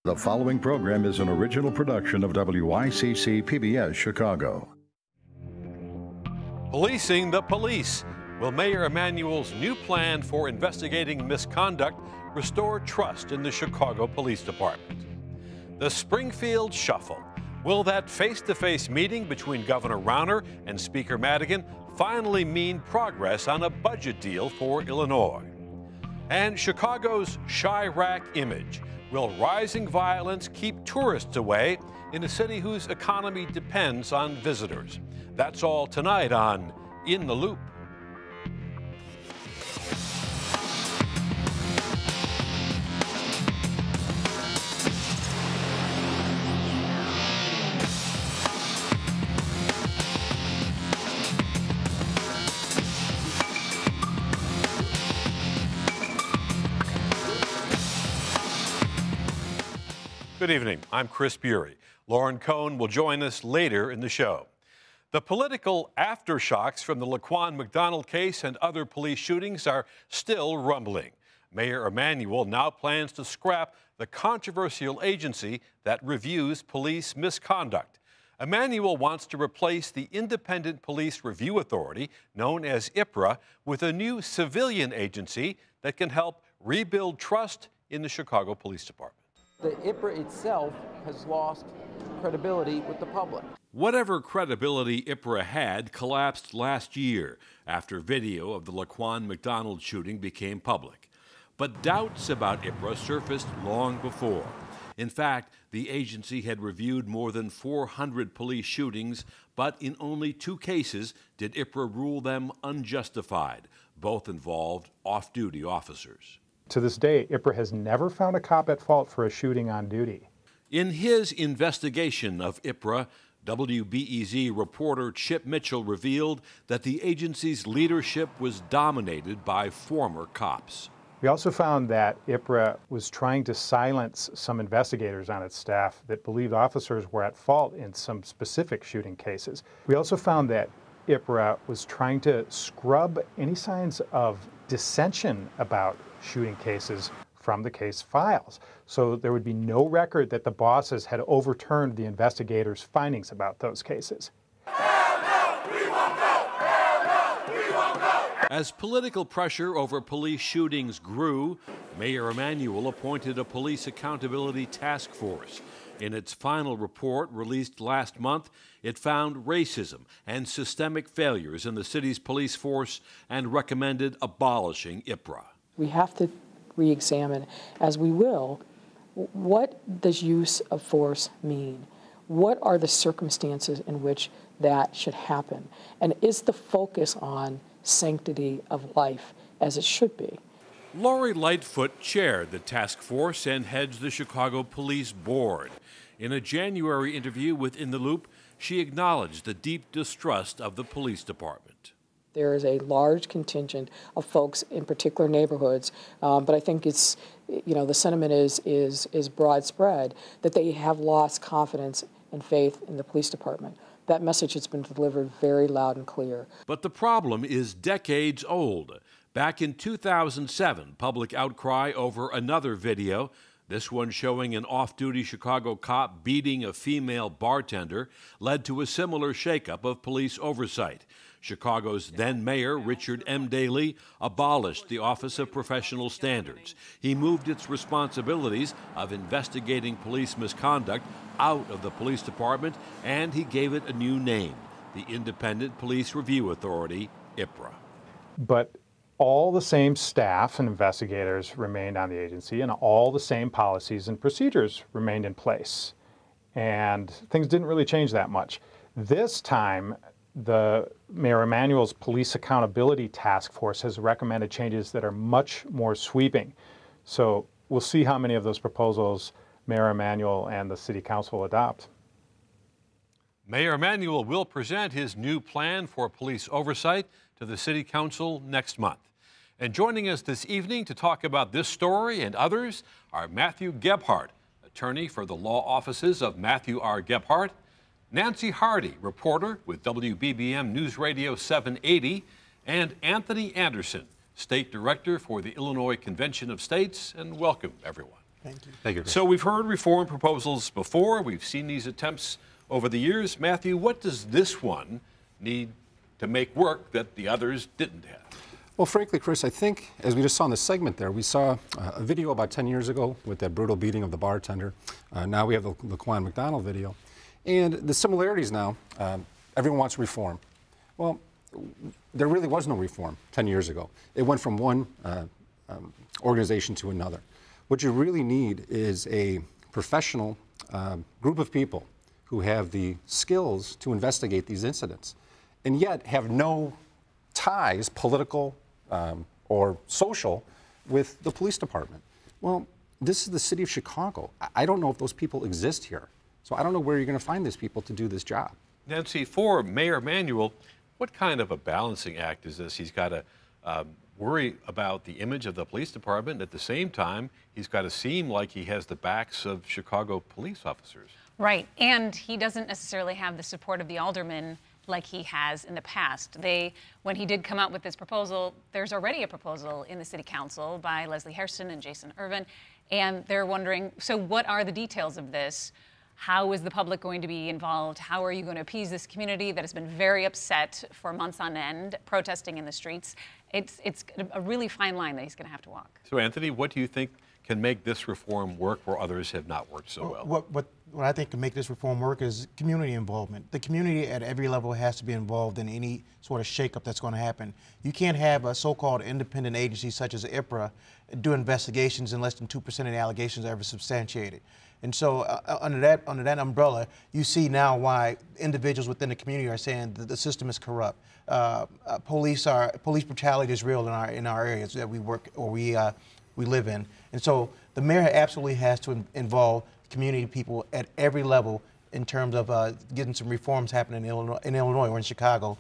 The following program is an original production of WICC PBS Chicago. Policing the police. Will Mayor Emanuel's new plan for investigating misconduct restore trust in the Chicago Police Department? The Springfield Shuffle. Will that face-to-face meeting between Governor Rauner and Speaker Madigan finally mean progress on a budget deal for Illinois? And Chicago's Chiraq image. Will rising violence keep tourists away in a city whose economy depends on visitors? That's all tonight on In the Loop. Good evening. I'm Chris Bury. Lauren Cohn will join us later in the show. The political aftershocks from the Laquan McDonald case and other police shootings are still rumbling. Mayor Emanuel now plans to scrap the controversial agency that reviews police misconduct. Emanuel wants to replace the Independent Police Review Authority, known as IPRA, with a new civilian agency that can help rebuild trust in the Chicago Police Department. The IPRA itself has lost credibility with the public. Whatever credibility IPRA had collapsed last year after video of the Laquan McDonald shooting became public. But doubts about IPRA surfaced long before. In fact, the agency had reviewed more than 400 police shootings, but in only 2 cases did IPRA rule them unjustified. Both involved off-duty officers. To this day, IPRA has never found a cop at fault for a shooting on duty. In his investigation of IPRA, WBEZ reporter Chip Mitchell revealed that the agency's leadership was dominated by former cops. We also found that IPRA was trying to silence some investigators on its staff that believed officers were at fault in some specific shooting cases. We also found that IPRA was trying to scrub any signs of dissension about shooting cases from the case files. So there would be no record that the bosses had overturned the investigators' findings about those cases. Hell no, we won't go! Hell no, we won't go! As political pressure over police shootings grew, Mayor Emanuel appointed a police accountability task force. In its final report released last month, it found racism and systemic failures in the city's police force and recommended abolishing IPRA. We have to re-examine, as we will, what does use of force mean? What are the circumstances in which that should happen? And is the focus on sanctity of life as it should be? Lori Lightfoot chaired the task force and heads the Chicago Police Board. In a January interview with In the Loop, she acknowledged the deep distrust of the police department. There is a large contingent of folks in particular neighborhoods, but I think it's, the sentiment is broad spread that they have lost confidence and faith in the police department. That message has been delivered very loud and clear. But the problem is decades old. Back in 2007, public outcry over another video, this one showing an off-duty Chicago cop beating a female bartender, led to a similar shakeup of police oversight. Chicago's then mayor, Richard M. Daley, abolished the Office of Professional Standards. He moved its responsibilities of investigating police misconduct out of the police department, and he gave it a new name, the Independent Police Review Authority, IPRA. But all the same staff and investigators remained on the agency, and all the same policies and procedures remained in place. And things didn't really change that much. This time, the Mayor Emanuel's Police Accountability Task Force has recommended changes that are much more sweeping. So we'll see how many of those proposals Mayor Emanuel and the City Council adopt. Mayor Emanuel will present his new plan for police oversight to the City Council next month. And joining us this evening to talk about this story and others are Matthew Gebhardt, attorney for the law offices of Matthew R. Gebhardt, Nancy Hardy, reporter with WBBM News Radio 780, and Anthony Anderson, State Director for the Illinois Convention of States. And welcome, everyone. Thank you. Thank you. So we've heard reform proposals before. We've seen these attempts over the years. Matthew, what does this one need to make work that the others didn't have? Well, frankly, Chris, I think, as we just saw in the segment there, we saw a video about 10 years ago with that brutal beating of the bartender. Now we have the Laquan McDonald video. And the similarities now, everyone wants reform. Well, there really was no reform 10 years ago. It went from one organization to another. What you really need is a professional group of people who have the skills to investigate these incidents, and yet have no ties, political or social, with the police department. Well, this is the city of Chicago. I don't know if those people exist here. So I don't know where you're going to find these people to do this job. Nancy, for Mayor Emanuel, what kind of a balancing act is this? He's got to worry about the image of the police department. At the same time, he's got to seem like he has the backs of Chicago police officers. Right, and he doesn't necessarily have the support of the aldermen like he has in the past. When he did come out with this proposal, there's already a proposal in the city council by Leslie Hairston and Jason Irvin, and they're wondering, so what are the details of this? How is the public going to be involved? How are you going to appease this community that has been very upset for months on end, protesting in the streets? It's a really fine line that he's going to have to walk. So, Anthony, what do you think can make this reform work where others have not worked so well? What I think can make this reform work is community involvement. The community at every level has to be involved in any sort of shakeup that's going to happen. You can't have a so-called independent agency such as IPRA do investigations and less than 2% of the allegations are ever substantiated. And so under that umbrella, you see now why individuals within the community are saying that the system is corrupt. Police brutality is real in our areas that we work or we live in. And so the mayor absolutely has to involve community people at every level in terms of getting some reforms happening in Illinois or in Chicago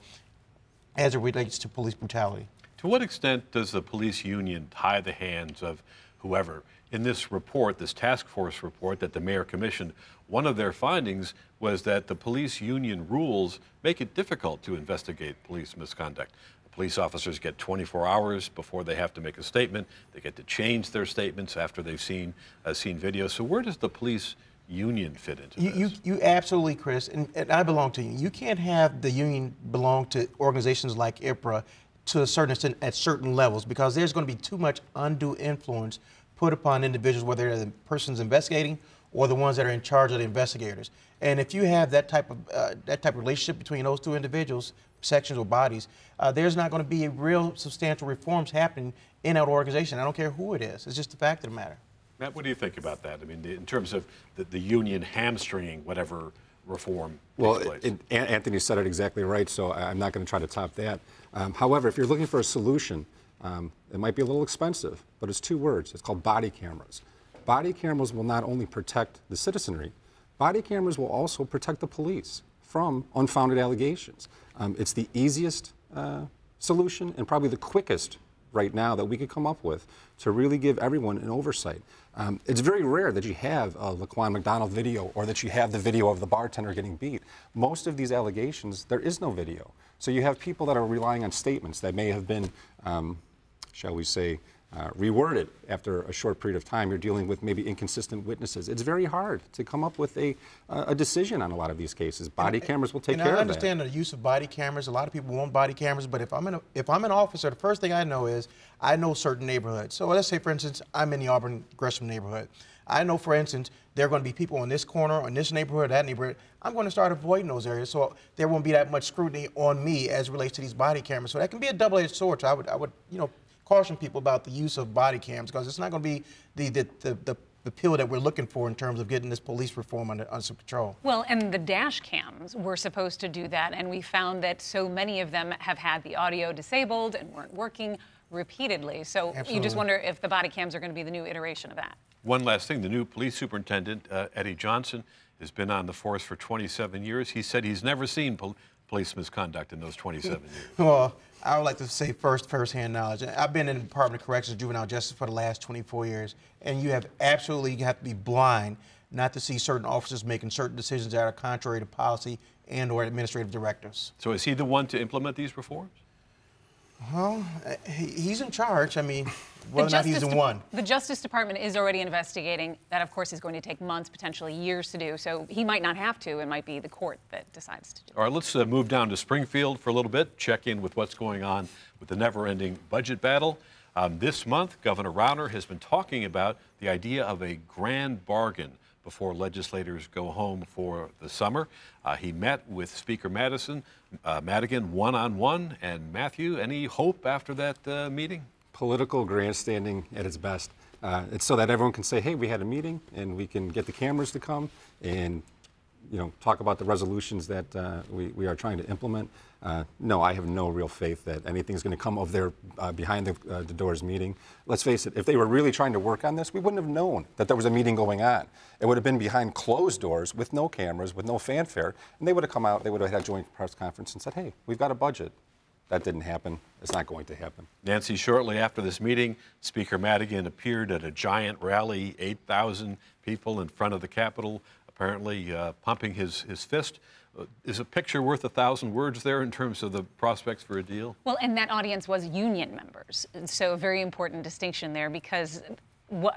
as it relates to police brutality. To what extent does the police union tie the hands of whoever? In this report, this task force report that the mayor commissioned, one of their findings was that the police union rules make it difficult to investigate police misconduct. Police officers get 24 hours before they have to make a statement. They get to change their statements after they've seen video. So where does the police union fit into this? You absolutely, Chris, and I belong to you. You can't have the union belong to organizations like IPRA to a certain extent at certain levels, because there's going to be too much undue influence put upon individuals, whether they're the persons investigating or the ones that are in charge of the investigators. And if you have that type of relationship between those two individuals, sections or bodies, there's not going to be real substantial reforms happening in that organization. I don't care who it is. It's just the fact of the matter. Matt, what do you think about that? I mean, in terms of the union hamstringing whatever reform takes place. Anthony said it exactly right, so I'm not going to try to top that. However, if you're looking for a solution, it might be a little expensive, but it's two words. It's called body cameras. Body cameras will not only protect the citizenry, body cameras will also protect the police from unfounded allegations. It's the easiest solution and probably the quickest right now that we could come up with to really give everyone an oversight. It's very rare that you have a Laquan McDonald video or that you have the video of the bartender getting beat. Most of these allegations, there is no video. So you have people that are relying on statements that may have been, shall we say, reworded after a short period of time. You're dealing with maybe inconsistent witnesses. It's very hard to come up with a decision on a lot of these cases. Body cameras will take care of that. I understand the use of body cameras. A lot of people want body cameras, but if I'm an officer, the first thing I know is I know certain neighborhoods. So let's say, for instance, I'm in the Auburn-Gresham neighborhood. I know, for instance, there are going to be people in this corner, or in this neighborhood, that neighborhood. I'm going to start avoiding those areas, so there won't be that much scrutiny on me as it relates to these body cameras. So that can be a double-edged sword. So I would, caution people about the use of body cams, because it's not going to be the pill that we're looking for in terms of getting this police reform under control. Well, and the dash cams were supposed to do that, and we found that so many of them have had the audio disabled and weren't working repeatedly. So You just wonder if the body cams are going to be the new iteration of that. One last thing, the new police superintendent, Eddie Johnson, has been on the force for 27 years. He said he's never seen police misconduct in those 27 years. Well, I would like to say first-hand knowledge. I've been in the Department of Corrections and Juvenile Justice for the last 24 years, and you have to be blind not to see certain officers making certain decisions that are contrary to policy and or administrative directives. So is he the one to implement these reforms? Well, he's in charge. I mean, whether or not he's in one. The Justice Department is already investigating. That, of course, is going to take months, potentially years to do. So he might not have to. It might be the court that decides to do it. All right, let's move down to Springfield for a little bit, check in with what's going on with the never-ending budget battle. This month, Governor Rauner has been talking about the idea of a grand bargain before legislators go home for the summer. He met with Speaker Madigan one-on-one. And Matthew, any hope after that meeting? Political grandstanding at its best. It's so that everyone can say, hey, we had a meeting, and we can get the cameras to come and talk about the resolutions that we are trying to implement. No, I have no real faith that anything's going to come of their behind the doors meeting. Let's face it, if they were really trying to work on this, we wouldn't have known that there was a meeting going on. It would have been behind closed doors with no cameras, with no fanfare, and they would have come out, they would have had a joint press conference and said, hey, we've got a budget. That didn't happen. It's not going to happen. Nancy, shortly after this meeting, Speaker Madigan appeared at a giant rally, 8,000 people in front of the Capitol, apparently pumping his fist. Is a picture worth 1,000 words there in terms of the prospects for a deal? Well, and that audience was union members. So a very important distinction there, because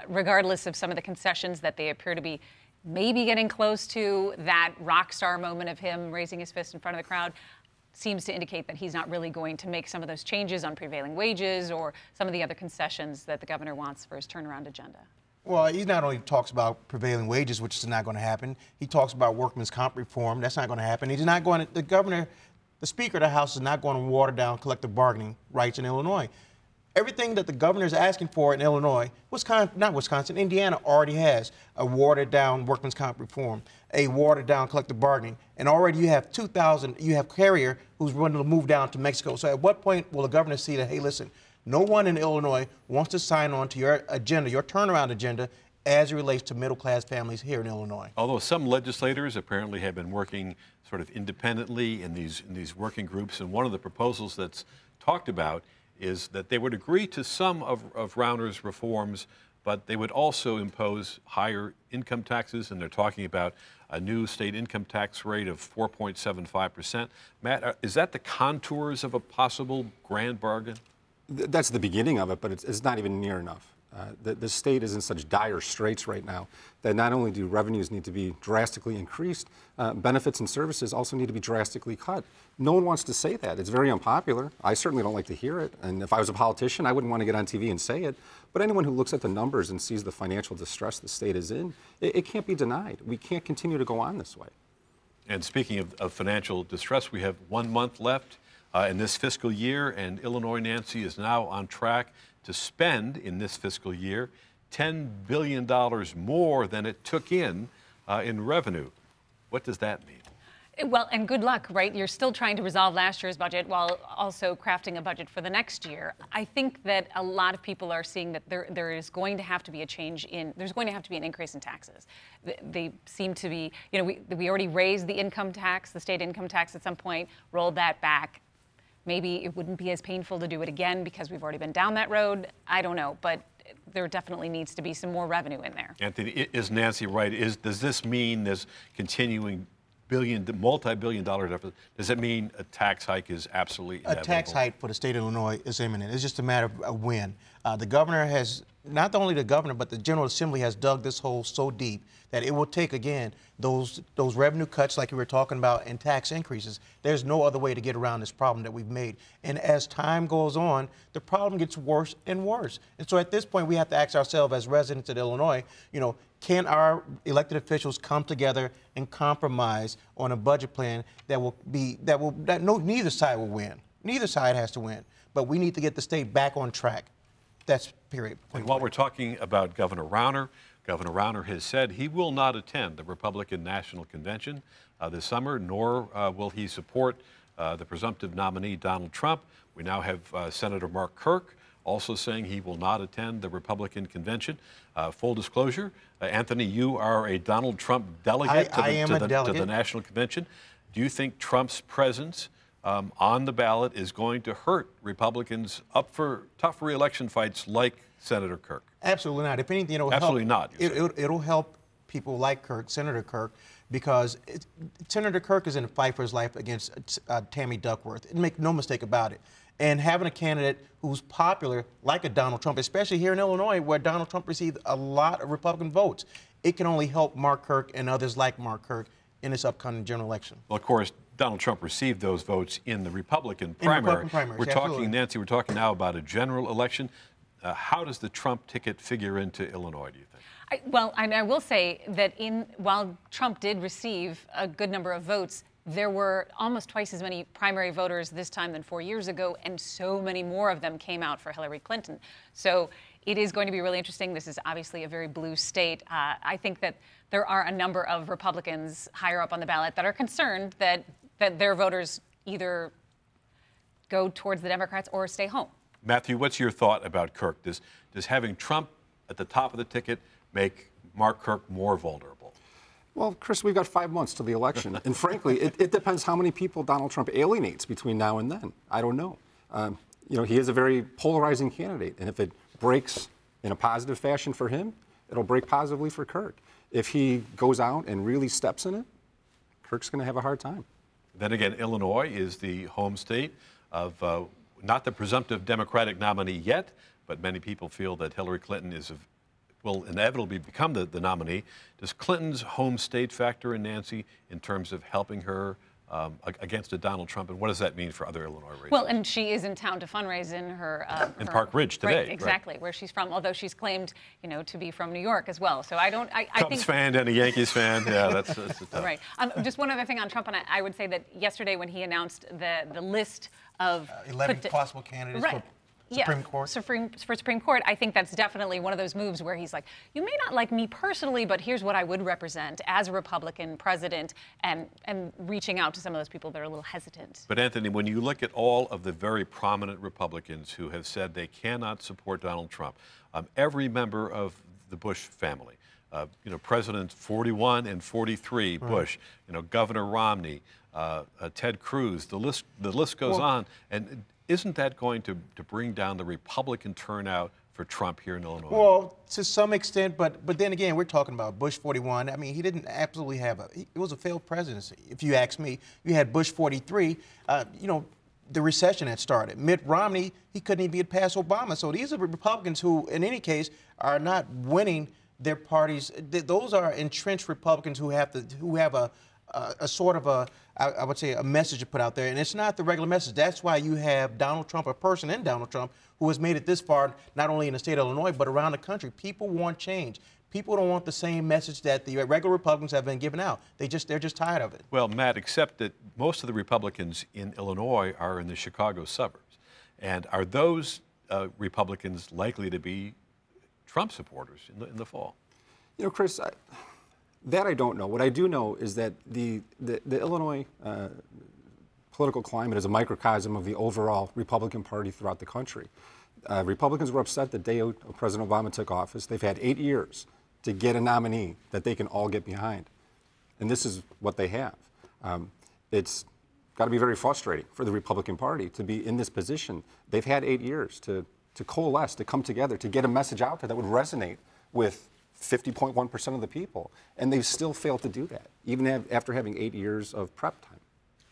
regardless of some of the concessions that they appear to be maybe getting close to, that rock star moment of him raising his fist in front of the crowd seems to indicate that he's not really going to make some of those changes on prevailing wages or some of the other concessions that the governor wants for his turnaround agenda. Well, he not only talks about prevailing wages, which is not going to happen, he talks about workman's comp reform. That's not going to happen. He's not going to, the Speaker of the House is not going to water down collective bargaining rights in Illinois. Everything that the governor is asking for in Illinois, Indiana already has a watered down workman's comp reform, a watered down collective bargaining, and already you have 2,000, you have Carrier who's wanting to move down to Mexico. So at what point will the governor see that, hey, listen, no one in Illinois wants to sign on to your agenda, your turnaround agenda, as it relates to middle-class families here in Illinois? Although some legislators apparently have been working sort of independently in these working groups, and one of the proposals that's talked about is that they would agree to some of Rauner's reforms, but they would also impose higher income taxes, and they're talking about a new state income tax rate of 4.75%. Matt, is that the contours of a possible grand bargain? That's the beginning of it, but it's not even near enough. The state is in such dire straits right now that not only do revenues need to be drastically increased, benefits and services also need to be drastically cut. No one wants to say that. It's very unpopular. I certainly don't like to hear it. And if I was a politician, I wouldn't want to get on TV and say it. But anyone who looks at the numbers and sees the financial distress the state is in, it can't be denied. We can't continue to go on this way. And speaking of financial distress, we have 1 month left in this fiscal year, and Illinois, Nancy, is now on track to spend in this fiscal year $10 billion more than it took in revenue. What does that mean? Well, and good luck, right? You're still trying to resolve last year's budget while also crafting a budget for the next year. I think that a lot of people are seeing that there is going to have to be a change there's going to have to be an increase in taxes. They seem to be, we already raised the income tax, the state income tax at some point, rolled that back. Maybe it wouldn't be as painful to do it again because we've already been down that road. I don't know, but there definitely needs to be some more revenue in there. Anthony, is Nancy right? Does this mean this continuing multi-billion-dollar deficit? Does it mean a tax hike is absolutely inevitable? A tax hike for the state of Illinois is imminent. It's just a matter of when. The governor has, not only the governor, but the General Assembly has dug this hole so deep that it will take, again, those revenue cuts like we were talking about and tax increases. There's no other way to get around this problem that we've made. And as time goes on, the problem gets worse and worse. And so at this point, we have to ask ourselves as residents of Illinois, can our elected officials come together and compromise on a budget plan that neither side will win. Neither side has to win. But we need to get the state back on track. That's period. And while we're talking about Governor Rauner has said he will not attend the Republican National Convention this summer, nor will he support the presumptive nominee, Donald Trump. We now have Senator Mark Kirk also saying he will not attend the Republican convention. Full disclosure, Anthony, you are a Donald Trump delegate to the National Convention. Do you think Trump's presence on the ballot is going to hurt Republicans up for tough re-election fights like Senator Kirk? Absolutely not. If anything, it'll absolutely help. Not. It'll help people like Kirk, Senator Kirk, because Senator Kirk is in a fight for his life against Tammy Duckworth. Make no mistake about it. And having a candidate who's popular, like a Donald Trump, especially here in Illinois, where Donald Trump received a lot of Republican votes, it can only help Mark Kirk and others like Mark Kirk in this upcoming general election. Well, of course, Donald Trump received those votes in the Republican primary. We're talking, Nancy, we're talking now about a general election. How does the Trump ticket figure into Illinois, do you think? Well, I will say that while Trump did receive a good number of votes, there were almost twice as many primary voters this time than 4 years ago, and so many more of them came out for Hillary Clinton. So it is going to be really interesting. This is obviously a very blue state. I think that there are a number of Republicans higher up on the ballot that are concerned that their voters either go towards the Democrats or stay home. Matthew, what's your thought about Kirk? Does having Trump at the top of the ticket make Mark Kirk more vulnerable? Well, Chris, we've got 5 months to the election. And frankly, it depends how many people Donald Trump alienates between now and then. I don't know. You know, he is a very polarizing candidate. And if it breaks in a positive fashion for him, it'll break positively for Kirk. If he goes out and really steps in it, Kirk's going to have a hard time. Then again, Illinois is the home state of not the presumptive Democratic nominee yet, but many people feel that Hillary Clinton will inevitably become the nominee. Does Clinton's home state factor in, Nancy, in terms of helping her against a Donald Trump, and what does that mean for other Illinois races? Well, and she is in town to fundraise in in Park Ridge today. Right, exactly, where she's from, although she's claimed, you know, to be from New York as well. So I Cubs think fan and a Yankees fan, yeah, that's tough. Right. Just one other thing on Trump, and I would say that yesterday when he announced the list of 11 possible candidates for Supreme Court. For Supreme Court, I think that's definitely one of those moves where he's like, you may not like me personally, but here's what I would represent as a Republican president, and reaching out to some of those people that are a little hesitant. But Anthony, when you look at all of the very prominent Republicans who have said they cannot support Donald Trump, every member of the Bush family, you know, Presidents 41 and 43, Bush, you know, Governor Romney, Ted Cruz, the list goes on, and isn't that going to bring down the Republican turnout for Trump here in Illinois? Well, to some extent, but then again, we're talking about Bush 41. I mean, he didn't absolutely have it was a failed presidency, if you ask me. You had Bush 43, you know, the recession had started. Mitt Romney, he couldn't even get past Obama. So these are Republicans who, in any case, are not winning their parties. Those are entrenched Republicans who have a sort of I would say, a message to put out there, and it's not the regular message. That's why you have Donald Trump, a person in Donald Trump, who has made it this far, not only in the state of Illinois, but around the country. People want change. People don't want the same message that the regular Republicans have been giving out. They're just tired of it. Well, Matt, except that most of the Republicans in Illinois are in the Chicago suburbs. And are those Republicans likely to be Trump supporters in the fall? You know, Chris, that I don't know. What I do know is that the Illinois political climate is a microcosm of the overall Republican Party throughout the country. Republicans were upset the day President Obama took office. They've had 8 years to get a nominee that they can all get behind. And this is what they have. It's got to be very frustrating for the Republican Party to be in this position. They've had 8 years to coalesce, to come together, to get a message out there that would resonate with 50.1% of the people, and they've still failed to do that, even after having 8 years of prep time.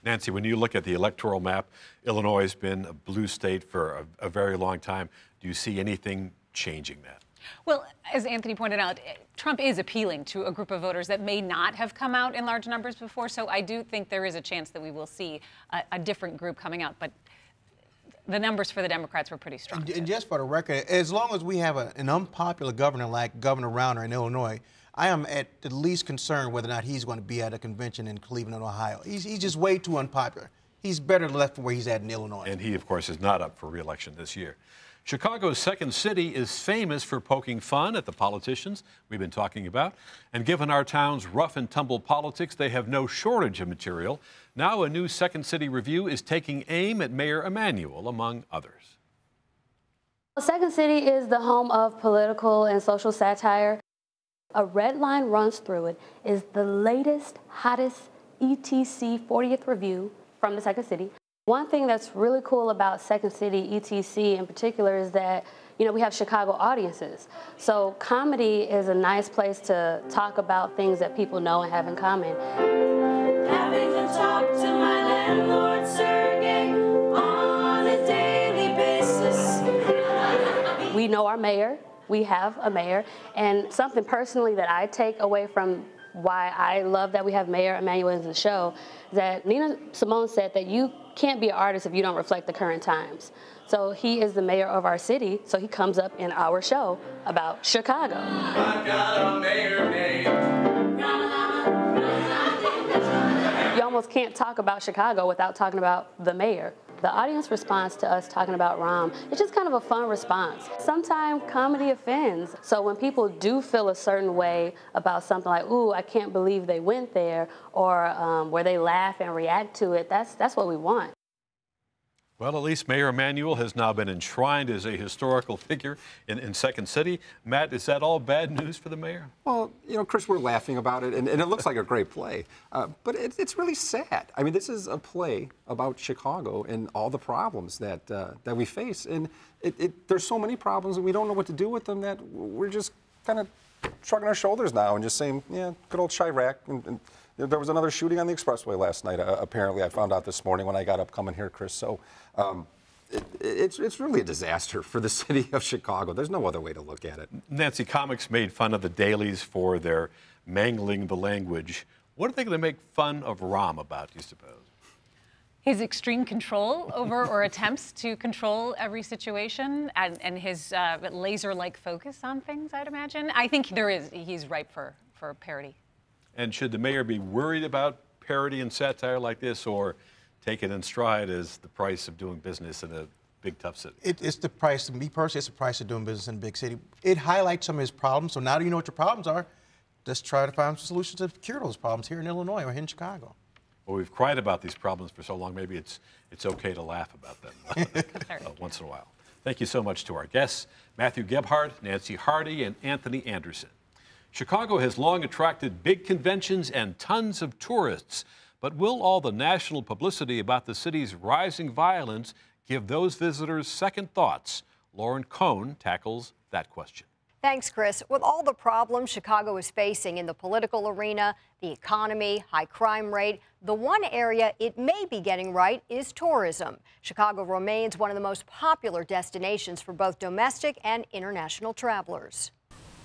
Nancy, when you look at the electoral map, Illinois has been a blue state for a very long time. Do you see anything changing that? Well, as Anthony pointed out, Trump is appealing to a group of voters that may not have come out in large numbers before, so I do think there is a chance that we will see a different group coming out, but the numbers for the Democrats were pretty strong. And just for the record, as long as we have an unpopular governor like Governor Rauner in Illinois, I am at the least concerned whether or not he's going to be at a convention in Cleveland, Ohio. He's just way too unpopular. He's better left from where he's at in Illinois. And he, of course, is not up for re-election this year. Chicago's second city is famous for poking fun at the politicians we've been talking about. And given our town's rough and tumble politics, they have no shortage of material. Now a new Second City review is taking aim at Mayor Emanuel, among others. Second City is the home of political and social satire. A red line runs through it is the latest, hottest ETC 40th review from the Second City. One thing that's really cool about Second City ETC in particular is that, you know, we have Chicago audiences. So comedy is a nice place to talk about things that people know and have in common. Having to talk to my landlord, Sergey, on a day we know our mayor. We have a mayor. And something personally that I take away from why I love that we have Mayor Emanuel in the show, that Nina Simone said that you can't be an artist if you don't reflect the current times. So he is the mayor of our city, so he comes up in our show about Chicago. I got a mayor named. You almost can't talk about Chicago without talking about the mayor. The audience response to us talking about Rahm, it's just kind of a fun response. Sometimes comedy offends. So when people do feel a certain way about something like, ooh, I can't believe they went there, or where they laugh and react to it, that's what we want. Well, at least Mayor Emanuel has now been enshrined as a historical figure in Second City. Matt, is that all bad news for the mayor? Well, you know, Chris, we're laughing about it, and it looks like a great play. But it's really sad. I mean, this is a play about Chicago and all the problems that we face. And there's so many problems, and we don't know what to do with them, that we're just kind of shrugging our shoulders now and just saying, yeah, good old Chiraq. And there was another shooting on the expressway last night, apparently. I found out this morning when I got up coming here, Chris. So it's really a disaster for the city of Chicago. There's no other way to look at it. Nancy, comics made fun of the dailies for their mangling the language. What are they going to make fun of Rahm about, do you suppose? His extreme control over, or attempts to control every situation, and his laser-like focus on things, I'd imagine. I think he's ripe for parody. And should the mayor be worried about parody and satire like this, or take it in stride as the price of doing business in a big, tough city? It's the price, to me personally, it's the price of doing business in a big city. It highlights some of his problems, so now that you know what your problems are, let's try to find some solutions to cure those problems here in Illinois or here in Chicago. Well, we've cried about these problems for so long, maybe it's okay to laugh about them once in a while. Thank you so much to our guests, Matthew Gebhardt, Nancy Hardy, and Anthony Anderson. Chicago has long attracted big conventions and tons of tourists, but will all the national publicity about the city's rising violence give those visitors second thoughts? Lauren Cohn tackles that question. Thanks, Chris. With all the problems Chicago is facing in the political arena, the economy, high crime rate, the one area it may be getting right is tourism. Chicago remains one of the most popular destinations for both domestic and international travelers.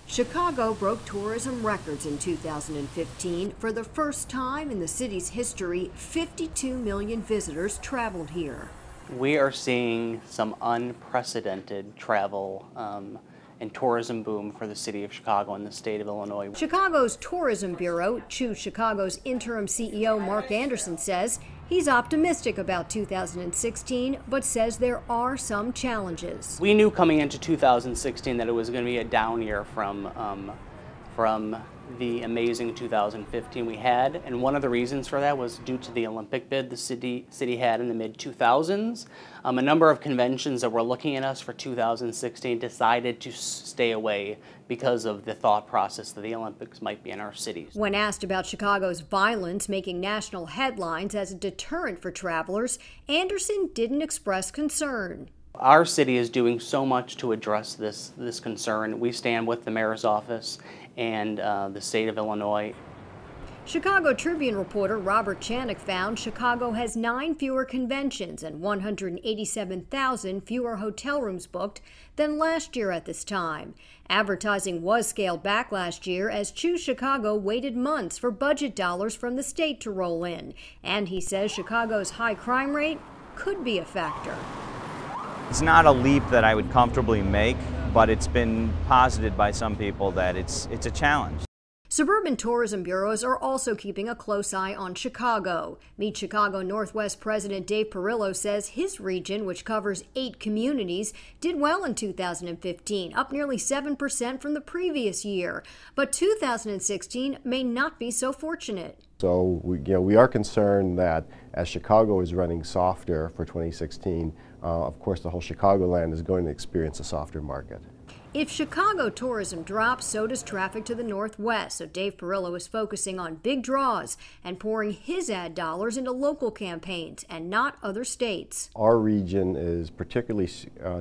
Chicago broke tourism records in 2015. For the first time in the city's history, 52 million visitors traveled here. We are seeing some unprecedented travel and tourism boom for the city of Chicago and the state of Illinois. Chicago's Tourism Bureau, Choose Chicago's interim CEO Mark Anderson, says he's optimistic about 2016, but says there are some challenges. We knew coming into 2016 that it was going to be a down year from the amazing 2015 we had, and one of the reasons for that was due to the Olympic bid the city had in the mid-2000s. A number of conventions that were looking at us for 2016 decided to stay away because of the thought process that the Olympics might be in our cities. When asked about Chicago's violence making national headlines as a deterrent for travelers, Anderson didn't express concern. Our city is doing so much to address this concern. We stand with the mayor's office and the state of Illinois. Chicago Tribune reporter Robert Chanik found Chicago has 9 fewer conventions and 187,000 fewer hotel rooms booked than last year at this time. Advertising was scaled back last year as Choose Chicago waited months for budget dollars from the state to roll in. And he says Chicago's high crime rate could be a factor. It's not a leap that I would comfortably make, but it's been posited by some people that it's a challenge. Suburban tourism bureaus are also keeping a close eye on Chicago. Meet Chicago Northwest President Dave Perillo says his region, which covers 8 communities, did well in 2015, up nearly 7% from the previous year. But 2016 may not be so fortunate. So we are concerned that as Chicago is running softer for 2016, of course the whole Chicagoland is going to experience a softer market. If Chicago tourism drops, so does traffic to the northwest. So Dave Perillo is focusing on big draws and pouring his ad dollars into local campaigns and not other states. Our region is particularly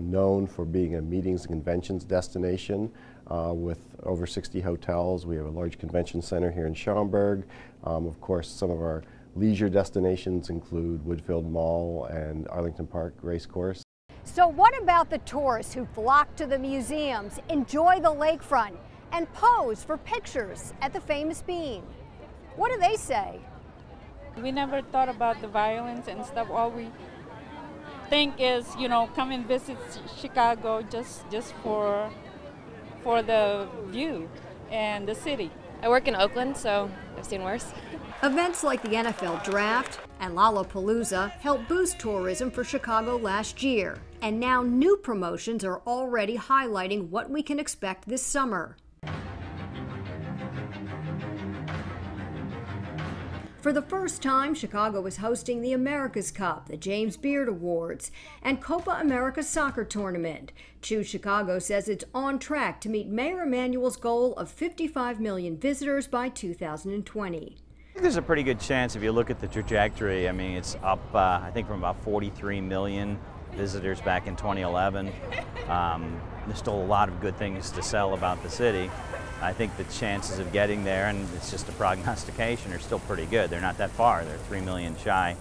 known for being a meetings and conventions destination with over 60 hotels. We have a large convention center here in Schaumburg. Of course, some of our leisure destinations include Woodfield Mall and Arlington Park Racecourse. So what about the tourists who flock to the museums, enjoy the lakefront, and pose for pictures at the famous bean? What do they say? We never thought about the violence and stuff. All we think is, you know, come and visit Chicago just for the view and the city. I work in Oakland, so I've seen worse. Events like the NFL Draft and Lollapalooza helped boost tourism for Chicago last year. And now new promotions are already highlighting what we can expect this summer. For the first time, Chicago is hosting the America's Cup, the James Beard Awards, and Copa America soccer tournament. Choose Chicago says it's on track to meet Mayor Emanuel's goal of 55 million visitors by 2020. I think there's a pretty good chance if you look at the trajectory. I mean, it's up, I think, from about 43 million visitors back in 2011. There's still a lot of good things to sell about the city. I think the chances of getting there, and it's just a prognostication, are still pretty good. They're not that far. They're 3 million shy.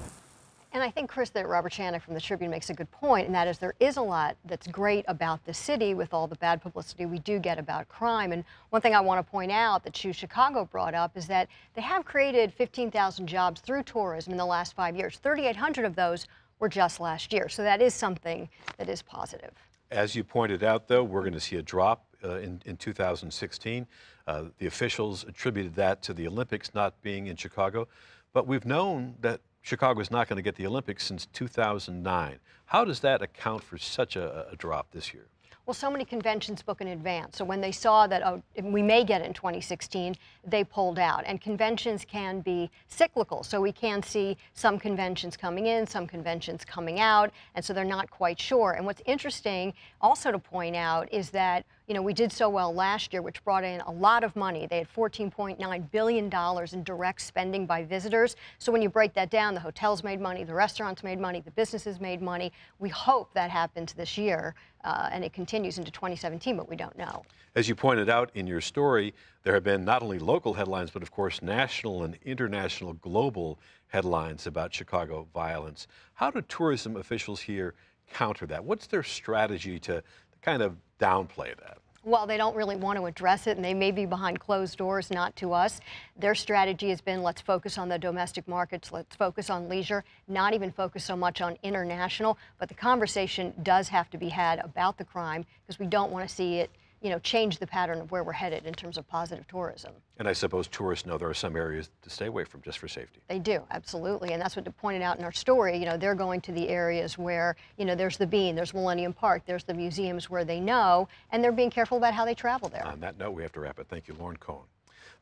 And I think, Chris, that Robert Chanik from the Tribune makes a good point, and that is there is a lot that's great about the city with all the bad publicity we do get about crime. And one thing I want to point out that Choose Chicago brought up is that they have created 15,000 jobs through tourism in the last 5 years. 3,800 of those were just last year. So that is something that is positive. As you pointed out, though, we're going to see a drop in 2016. The officials attributed that to the Olympics not being in Chicago. But we've known that Chicago is not going to get the Olympics since 2009. How does that account for such a drop this year? Well, so many conventions book in advance. So when they saw that we may get it in 2016, they pulled out. And conventions can be cyclical. So we can see some conventions coming in, some conventions coming out, and so they're not quite sure. And what's interesting also to point out is that, you know, we did so well last year, which brought in a lot of money. They had $14.9 billion in direct spending by visitors. So when you break that down, the hotels made money, the restaurants made money, the businesses made money. We hope that happens this year, and it continues into 2017, but we don't know. As you pointed out in your story, there have been not only local headlines, but of course national and international global headlines about Chicago violence. How do tourism officials here counter that? What's their strategy to kind of downplay that? Well, they don't really want to address it, and they may be behind closed doors, not to us. Their strategy has been, let's focus on the domestic markets, let's focus on leisure, not even focus so much on international. But the conversation does have to be had about the crime, because we don't want to see it, you know, change the pattern of where we're headed in terms of positive tourism. And I suppose tourists know there are some areas to stay away from just for safety. They do, absolutely. And that's what they pointed out in our story. You know, they're going to the areas where, you know, there's the Bean, there's Millennium Park, there's the museums where they know, and they're being careful about how they travel there. On that note, we have to wrap it. Thank you, Lauren Cohn.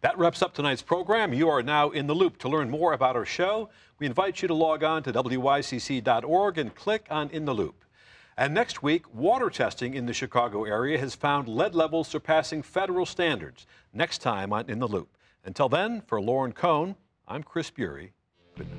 That wraps up tonight's program. You are now in the loop. To learn more about our show, we invite you to log on to wycc.org and click on In the Loop. And next week, water testing in the Chicago area has found lead levels surpassing federal standards. Next time on In the Loop. Until then, for Lauren Cohn, I'm Chris Bury. Good night.